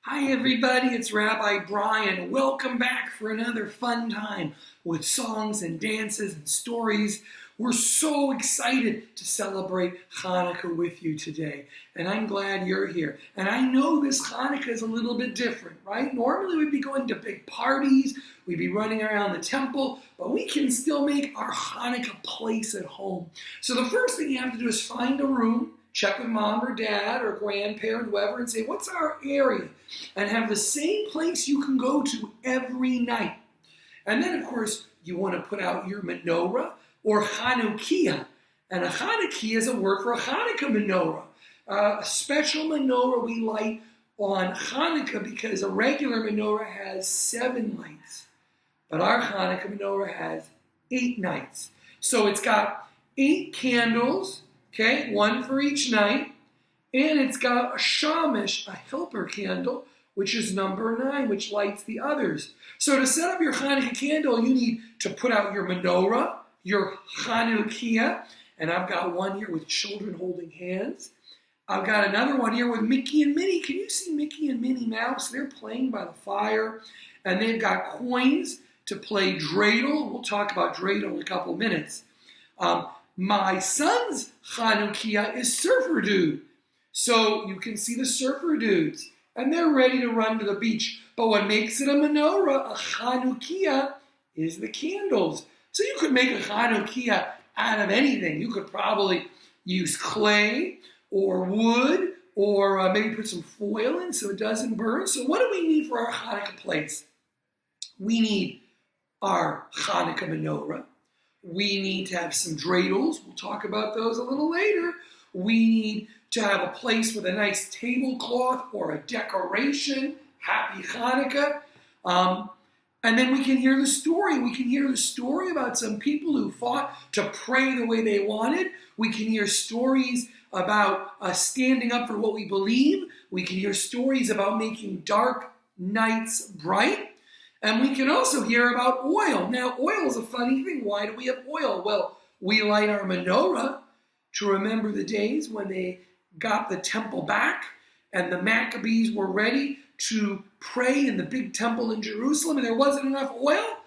Hi everybody, it's Rabbi Brian. Welcome back for another fun time with songs and dances and stories. We're so excited to celebrate Hanukkah with you today, and I'm glad you're here. And I know this Hanukkah is a little bit different, right? Normally we'd be going to big parties, we'd be running around the temple, but we can still make our Hanukkah place at home. So the first thing you have to do is find a room, check with mom or dad or grandparent, whoever, and say, what's our area? And have the same place you can go to every night. And then, of course, you want to put out your menorah or hanukiah. And a hanukiah is a word for a Hanukkah menorah. A special menorah we light on Hanukkah because a regular menorah has 7 lights. But our Hanukkah menorah has 8 nights. So it's got 8 candles, okay, 1 for each night. And it's got a Shamash, a helper candle, which is number 9, which lights the others. So to set up your Hanukkah candle, you need to put out your menorah, your hanukiah, and I've got one here with children holding hands. I've got another one here with Mickey and Minnie. Can you see Mickey and Minnie Mouse? They're playing by the fire, and they've got coins to play Dreidel. We'll talk about Dreidel in a couple of minutes. My son's hanukiah is Surfer Dude. So you can see the surfer dudes, and they're ready to run to the beach. But what makes it a menorah, a hanukiah, is the candles. So you could make a hanukiah out of anything. You could probably use clay or wood or maybe put some foil in so it doesn't burn. So what do we need for our Hanukkah place? We need our Hanukkah menorah. We need to have some dreidels. We'll talk about those a little later. We need to have a place with a nice tablecloth or a decoration. Happy Hanukkah. And then we can hear the story. We can hear the story about some people who fought to pray the way they wanted. We can hear stories about standing up for what we believe. We can hear stories about making dark nights bright. And we can also hear about oil. Now, oil is a funny thing. Why do we have oil? Well, we light our menorah to remember the days when they got the temple back and the Maccabees were ready to pray in the big temple in Jerusalem, and there wasn't enough oil,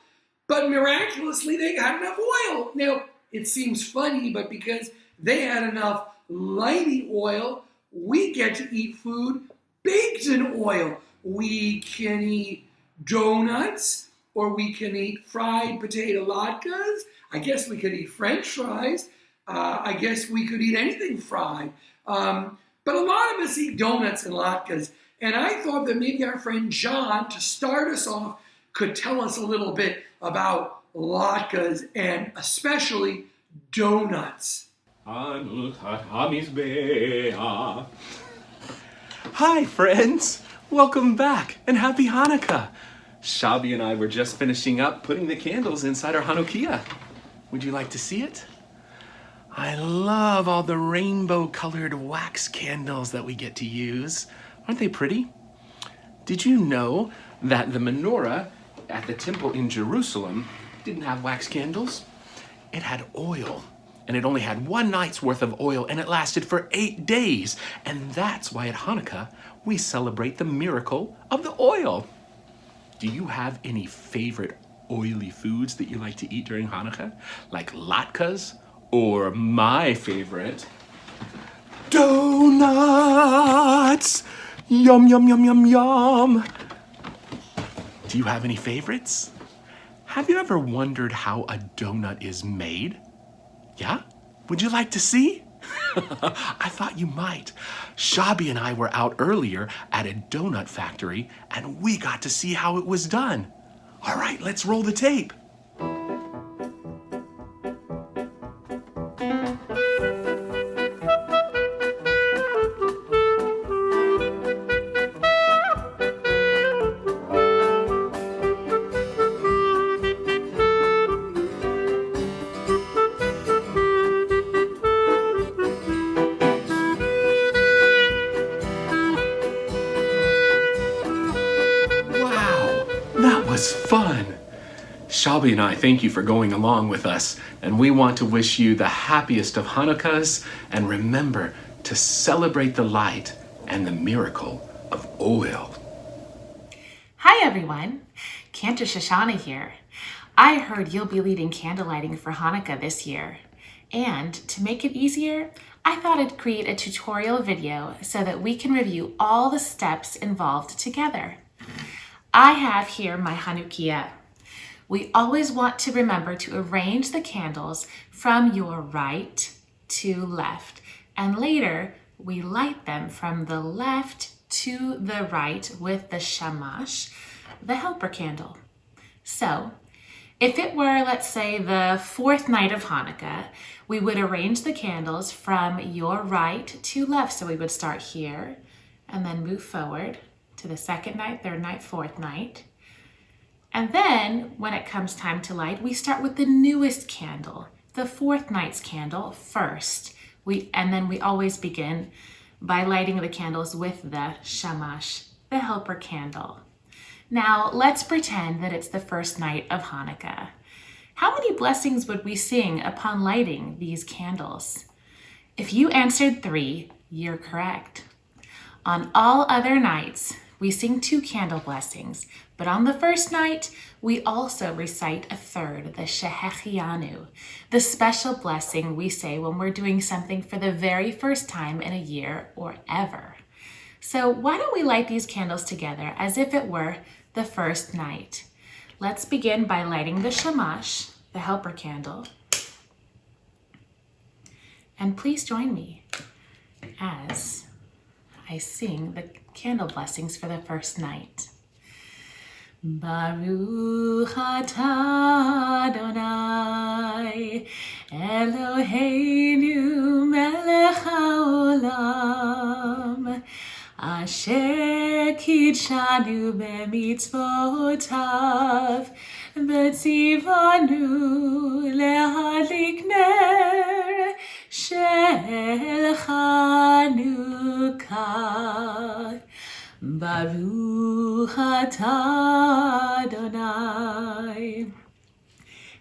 but miraculously they had enough oil. Now, it seems funny, but because they had enough lighting oil, we get to eat food baked in oil. We can eat donuts, or we can eat fried potato latkes. I guess we could eat French fries. I guess we could eat anything fried. But a lot of us eat donuts and latkes. And I thought that maybe our friend John, to start us off, could tell us a little bit about latkes and especially donuts. Hi friends, welcome back and happy Hanukkah. Shabby and I were just finishing up putting the candles inside our hanukiah. Would you like to see it? I love all the rainbow-colored wax candles that we get to use. Aren't they pretty? Did you know that the menorah at the temple in Jerusalem didn't have wax candles? It had oil, and it only had 1 night's worth of oil, and it lasted for 8 days. And that's why at Hanukkah, we celebrate the miracle of the oil. Do you have any favorite oily foods that you like to eat during Hanukkah? Like latkes? Or my favorite, donuts! Yum, yum, yum, yum, yum. Do you have any favorites? Have you ever wondered how a donut is made? Yeah? Would you like to see? I thought you might. Shabby and I were out earlier at a donut factory and we got to see how it was done. All right, let's roll the tape. That was fun. Shabby and I thank you for going along with us, and we want to wish you the happiest of Hanukkahs, and remember to celebrate the light and the miracle of oil. everyone. Cantor Shoshana here. I heard you'll be leading candle lighting for Hanukkah this year. And to make it easier, I thought I'd create a tutorial video so that we can review all the steps involved together. I have here my hanukiah. We always want to remember to arrange the candles from your right to left, and later we light them from the left to the right with the Shamash, the helper candle. So, if it were, let's say, the fourth night of Hanukkah, we would arrange the candles from your right to left. So we would start here and then move forward to the second night, third night, fourth night. And then when it comes time to light, we start with the newest candle, the fourth night's candle first. And then we always begin by lighting the candles with the Shamash, the helper candle. Now, let's pretend that it's the first night of Hanukkah. How many blessings would we sing upon lighting these candles? If you answered 3, you're correct. On all other nights, we sing 2 candle blessings, but on the first night, we also recite a third, the Shehechianu, the special blessing we say when we're doing something for the very first time in a year or ever. So why don't we light these candles together as if it were the first night? Let's begin by lighting the Shamash, the helper candle. And please join me as I sing the candle blessings for the first night. Baruch atah Adonai Eloheinu melech haolam asher kidshanu b'mitzvotav v'tzivanu lehadlik ner shel Chanukah. Baruch atah Adonai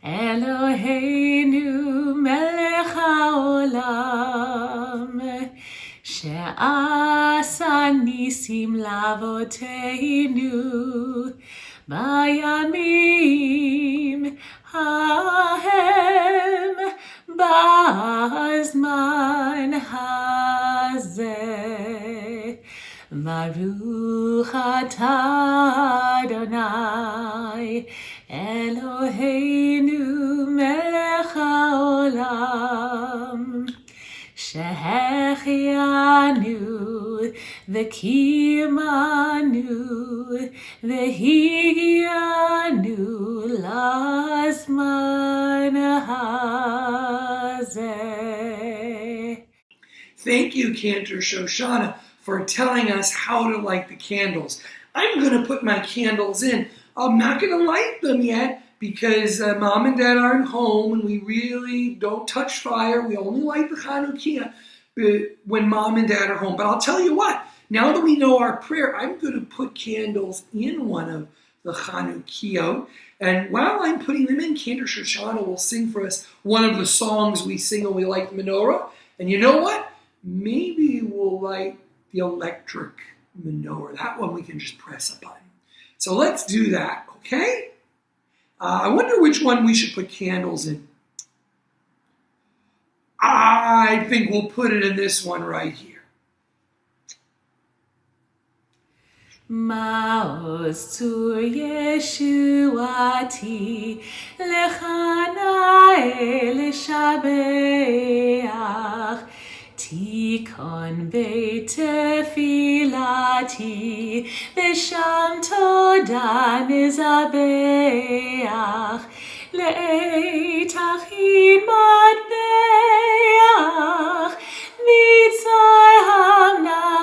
Eloheinu melech haolam she'asa nisim lavoteinu bayamim hahem bazman hazeh. Baruch atah Adonai Eloheinu melech haolam shehechianu v'kimanu v'higianu lazman hazeh. Thank you, Cantor Shoshana, for telling us how to light the candles. I'm going to put my candles in. I'm not going to light them yet because Mom and Dad aren't home and we really don't touch fire. We only light the hanukiah when Mom and Dad are home. But I'll tell you what, now that we know our prayer, I'm going to put candles in one of the hanukiah. And while I'm putting them in, Cantor Shoshana will sing for us one of the songs we sing when we light the menorah. And you know what? Maybe we'll light the electric menorah. That one we can just press a button. So let's do that, okay? I wonder which one we should put candles in. I think we'll put it in this one right here. Ma'oz tzur Yeshuati lechanae leshabeach Tikon beit tefilati v'sham toda nizabeach le'etachin matbeach mitzar hamnabeach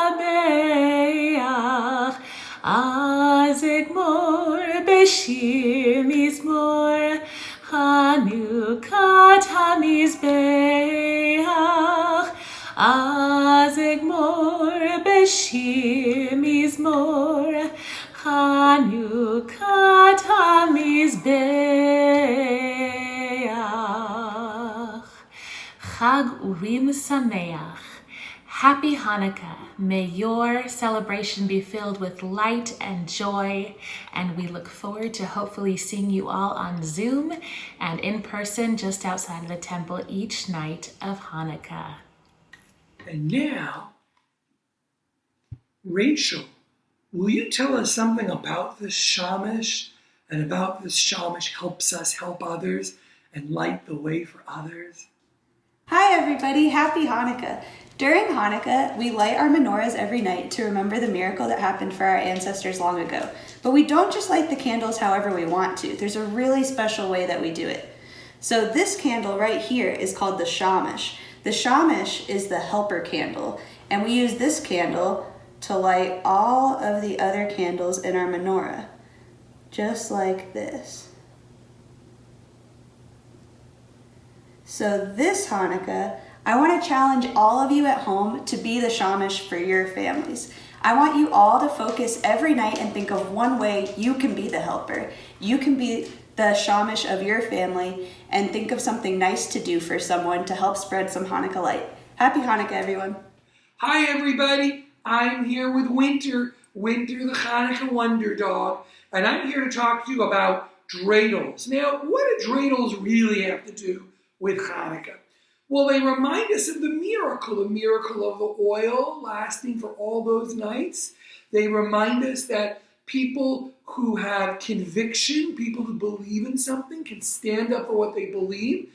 azegmor b'shir mizmor hanukkah hamizbeach azegmor b'shir mizmor hanukkah hamizbeach. Chag Urim Sameach. Happy Hanukkah. May your celebration be filled with light and joy, and we look forward to hopefully seeing you all on Zoom and in person just outside of the temple each night of Hanukkah. And now, Rachel, will you tell us something about the Shamash and about this Shamash helps us help others and light the way for others? Hi everybody, happy Hanukkah. During Hanukkah, we light our menorahs every night to remember the miracle that happened for our ancestors long ago. But we don't just light the candles however we want to. There's a really special way that we do it. So this candle right here is called the Shamash. The Shamash is the helper candle, and we use this candle to light all of the other candles in our menorah, just like this. So this Hanukkah, I want to challenge all of you at home to be the Shamash for your families. I want you all to focus every night and think of one way you can be the helper. You can be the Shamash of your family and think of something nice to do for someone to help spread some Hanukkah light. Happy Hanukkah, everyone. Hi, everybody. I'm here with Winter the Hanukkah Wonder Dog, and I'm here to talk to you about dreidels. Now, what do dreidels really have to do with Hanukkah? Well, they remind us of the miracle of the oil lasting for all those nights. They remind us that people who have conviction, people who believe in something, can stand up for what they believe.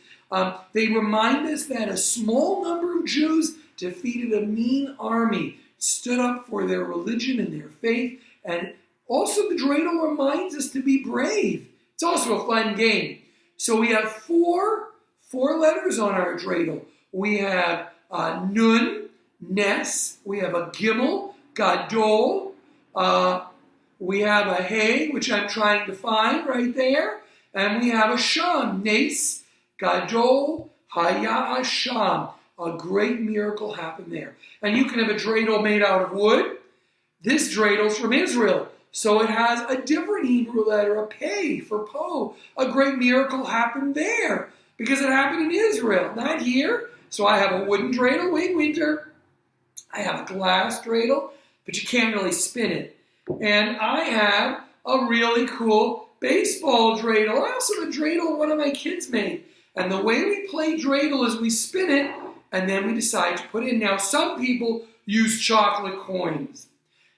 They remind us that a small number of Jews defeated a mean army, stood up for their religion and their faith. And also the dreidel reminds us to be brave. It's also a fun game. So we have four letters on our dreidel. We have Nun, Nes. We have a Gimel, Gadol. We have a Hey, which I'm trying to find right there. And we have a Sham, Nes, Gadol, Haya Sham. A great miracle happened there. And you can have a dreidel made out of wood. This dreidel from Israel. So it has a different Hebrew letter, a Pei for Po. A great miracle happened there, because it happened in Israel, not here. So I have a wooden dreidel, wait, Winter. I have a glass dreidel, but you can't really spin it. And I have a really cool baseball dreidel. I also have a dreidel one of my kids made. And the way we play dreidel is we spin it, and then we decide to put it in. Now, some people use chocolate coins.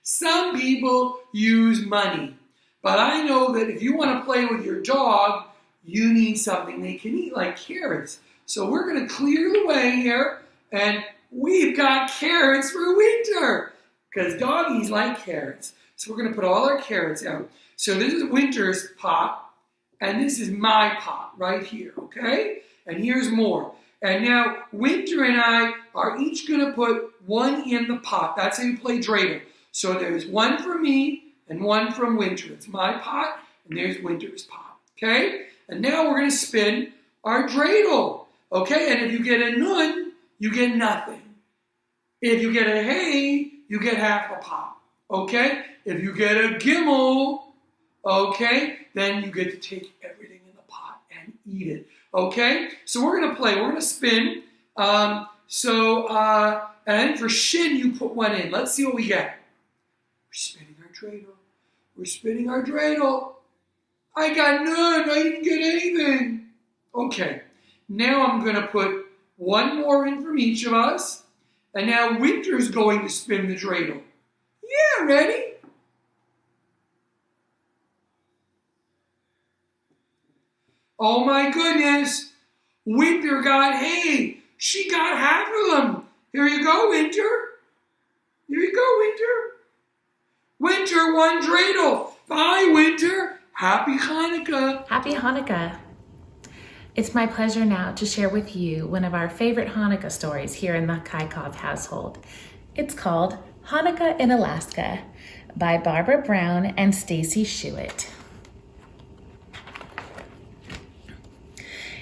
Some people use money. But I know that if you want to play with your dog, you need something they can eat, like carrots. So we're going to clear the way here, and we've got carrots for Winter, because doggies like carrots. So we're going to put all our carrots out. So this is Winter's pot, and this is my pot right here, okay? And here's more. And now Winter and I are each going to put one in the pot. That's how you play dreidel. So there's one for me and one from Winter. It's my pot, and there's Winter's pot, okay? And now we're going to spin our dreidel, okay? And if you get a nun, you get nothing. If you get a hey, you get half a pot, okay? If you get a gimel, okay, then you get to take everything in the pot and eat it, okay? So we're going to play. We're going to spin. And for shin, you put one in. Let's see what we get. We're spinning our dreidel. We're spinning our dreidel. I got none. I didn't get anything. Okay. Now I'm going to put one more in from each of us. And now Winter's going to spin the dreidel. Yeah, ready? Oh my goodness. Winter got hay. She got half of them. Here you go, Winter. Here you go, Winter. Winter won dreidel. Bye, Winter. Happy Hanukkah. Happy Hanukkah. It's my pleasure now to share with you one of our favorite Hanukkah stories here in the Kaikov household. It's called Hanukkah in Alaska by Barbara Brown and Stacy Schuett.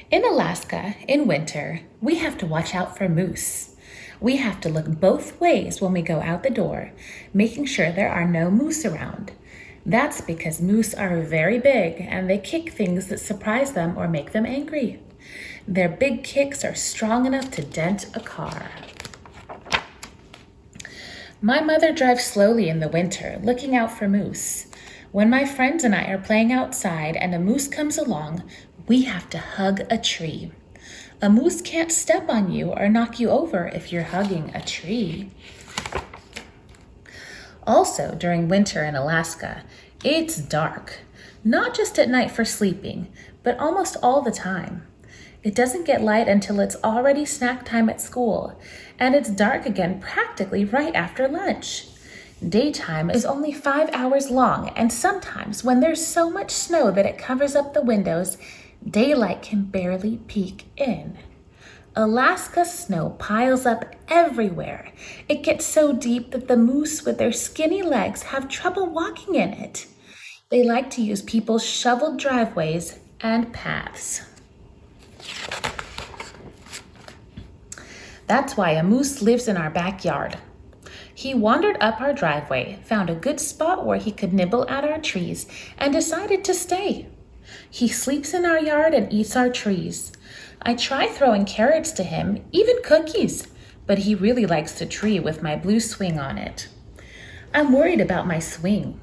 In Alaska, in winter, we have to watch out for moose. We have to look both ways when we go out the door, making sure there are no moose around. That's because moose are very big and they kick things that surprise them or make them angry. Their big kicks are strong enough to dent a car. My mother drives slowly in the winter, looking out for moose. When my friends and I are playing outside and a moose comes along, we have to hug a tree. A moose can't step on you or knock you over if you're hugging a tree. Also, during winter in Alaska, it's dark. Not just at night for sleeping, but almost all the time. It doesn't get light until it's already snack time at school, and it's dark again practically right after lunch. Daytime is only 5 hours long, and sometimes when there's so much snow that it covers up the windows, daylight can barely peek in. Alaska snow piles up everywhere. It gets so deep that the moose with their skinny legs have trouble walking in it. They like to use people's shoveled driveways and paths. That's why a moose lives in our backyard. He wandered up our driveway, found a good spot where he could nibble at our trees, and decided to stay. He sleeps in our yard and eats our trees. I try throwing carrots to him, even cookies, but he really likes the tree with my blue swing on it. I'm worried about my swing.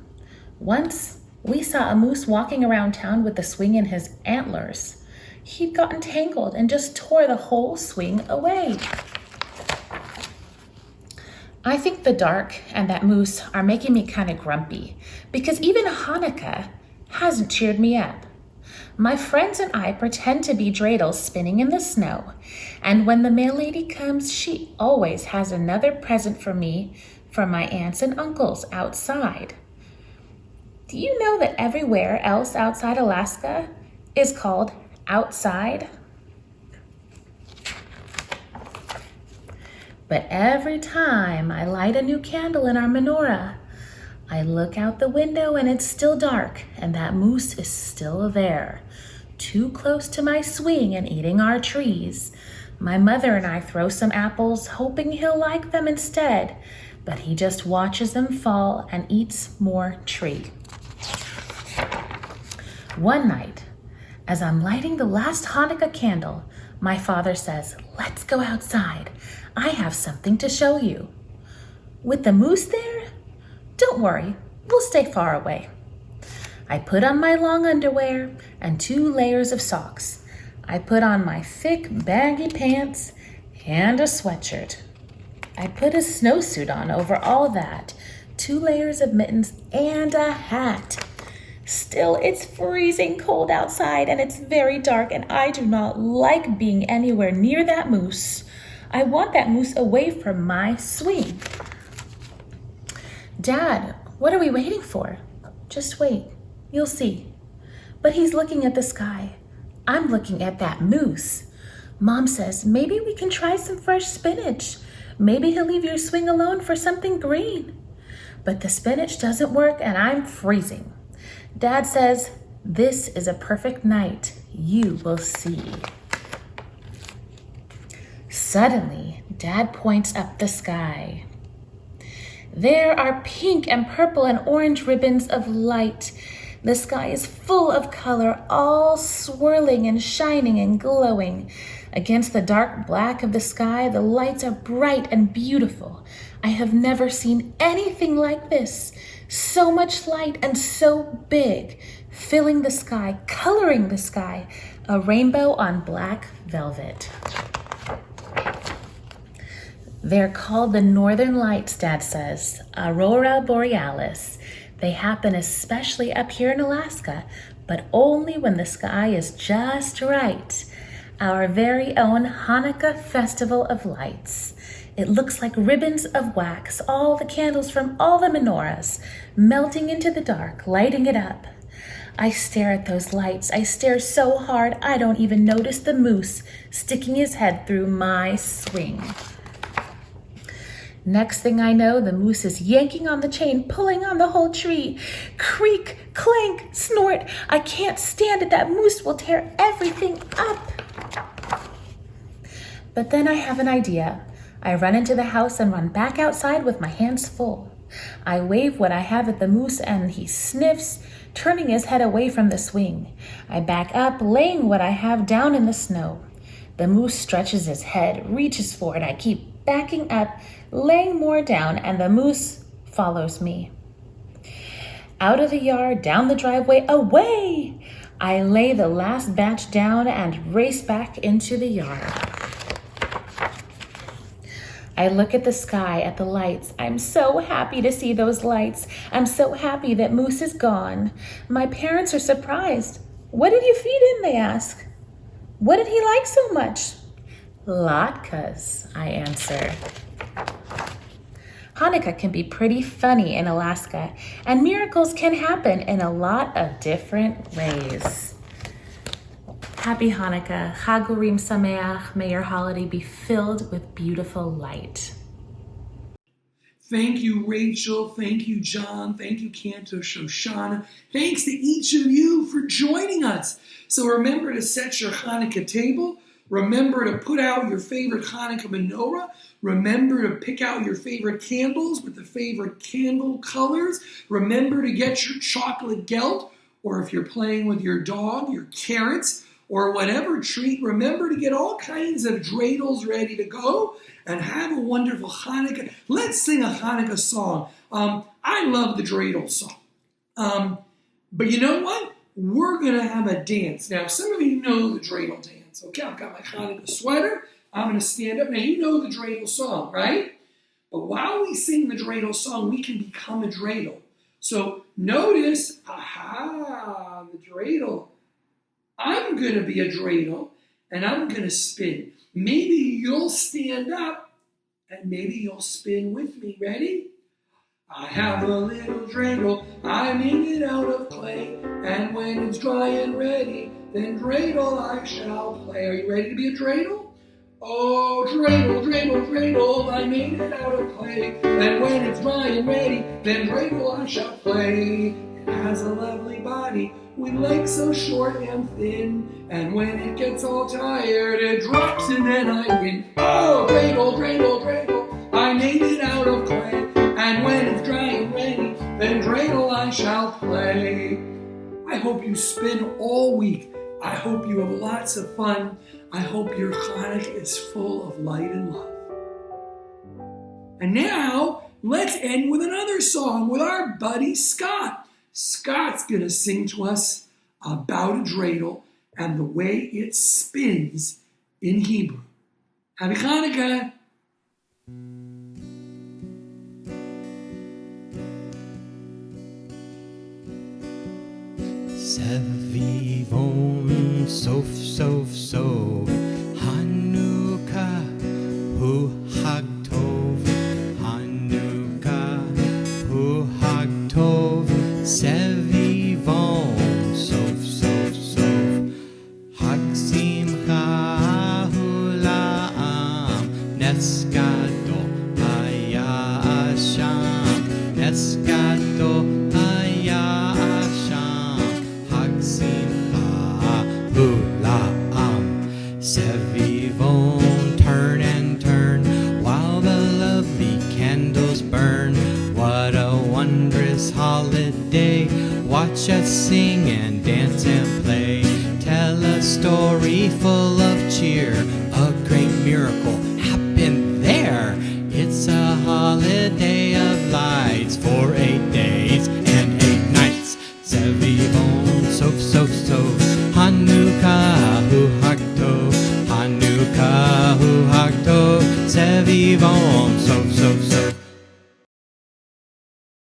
Once, we saw a moose walking around town with the swing in his antlers. He'd gotten tangled and just tore the whole swing away. I think the dark and that moose are making me kind of grumpy because even Hanukkah hasn't cheered me up. My friends and I pretend to be Dreidel spinning in the snow, and when the mail lady comes, she always has another present for me from my aunts and uncles outside. Do you know that everywhere else outside Alaska is called outside? But every time I light a new candle in our menorah, I look out the window and it's still dark and that moose is still there, too close to my swing and eating our trees. My mother and I throw some apples, hoping he'll like them instead, but he just watches them fall and eats more tree. One night, as I'm lighting the last Hanukkah candle, my father says, "Let's go outside. I have something to show you." With the moose there? Don't worry, we'll stay far away. I put on my long underwear and 2 layers of socks. I put on my thick, baggy pants and a sweatshirt. I put a snowsuit on over all that, 2 layers of mittens and a hat. Still, it's freezing cold outside and it's very dark and I do not like being anywhere near that moose. I want that moose away from my swing. "Dad, what are we waiting for?" "Just wait, you'll see." But he's looking at the sky. I'm looking at that moose. Mom says, "Maybe we can try some fresh spinach. Maybe he'll leave your swing alone for something green." But the spinach doesn't work and I'm freezing. Dad says, "This is a perfect night. You will see." Suddenly, Dad points up the sky. There are pink and purple and orange ribbons of light. The sky is full of color, all swirling and shining and glowing. Against the dark black of the sky, the lights are bright and beautiful. I have never seen anything like this. So much light and so big, filling the sky, coloring the sky, a rainbow on black velvet. They're called the Northern Lights, Dad says, Aurora Borealis. They happen especially up here in Alaska, but only when the sky is just right. Our very own Hanukkah Festival of Lights. It looks like ribbons of wax, all the candles from all the menorahs, melting into the dark, lighting it up. I stare at those lights. I stare so hard I don't even notice the moose sticking his head through my swing. Next thing I know, the moose is yanking on the chain, pulling on the whole tree. Creak, clank, snort. I can't stand it. That moose will tear everything up. But then I have an idea. I run into the house and run back outside with my hands full. I wave what I have at the moose and he sniffs, turning his head away from the swing. I back up, laying what I have down in the snow. The moose stretches his head, reaches for it. I keep backing up, laying more down, and the moose follows me. Out of the yard, down the driveway, away! I lay the last batch down and race back into the yard. I look at the sky, at the lights. I'm so happy to see those lights. I'm so happy that Moose is gone. My parents are surprised. What did you feed him, they ask. What did he like so much? Latkes, I answer. Hanukkah can be pretty funny in Alaska, and miracles can happen in a lot of different ways. Happy Hanukkah, Chag Urim Sameach. May your holiday be filled with beautiful light. Thank you, Rachel. Thank you, John. Thank you, Cantor Shoshana. Thanks to each of you for joining us. So remember to set your Hanukkah table. Remember to put out your favorite Hanukkah menorah. Remember to pick out your favorite candles with the favorite candle colors. Remember to get your chocolate gelt, or if you're playing with your dog, your carrots, or whatever treat. Remember to get all kinds of dreidels ready to go and have a wonderful Hanukkah. Let's sing a Hanukkah song. I love the dreidel song. But you know what? We're going to have a dance. Now, some of you know the dreidel dance. Okay, I've got my Hanukkah sweater. I'm going to stand up. Now, you know the dreidel song, right? But while we sing the dreidel song, we can become a dreidel. So notice, the dreidel. I'm going to be a dreidel, and I'm going to spin. Maybe you'll stand up, and maybe you'll spin with me. Ready? I have a little dreidel, I made it out of clay, and when it's dry and ready, then dreidel I shall play. Are you ready to be a dreidel? Oh, dreidel, dreidel, dreidel, I made it out of clay, and when it's dry and ready, then dreidel I shall play. It has a lovely body, with legs so short and thin, and when it gets all tired, it drops and then I win. Oh, dreidel, dreidel, dreidel, I made it out of clay, and when it's dry and ready, then dreidel I shall play. I hope you spin all week. I hope you have lots of fun. I hope your Hanukkah is full of light and love. And now, let's end with another song with our buddy Scott. Scott's going to sing to us about a dreidel and the way it spins in Hebrew. Happy Hanukkah! Sevivon sof sof sof Hanukkah hu hag tov Hanukkah hu hag tov Sevivon sof sof sof Hag simcha hu la'am Nes gadol haya Asham Nes gadol haya Sevivon, turn and turn while the lovely candles burn. What a wondrous holiday! Watch us sing and dance and play. Tell a story full of cheer, a great miracle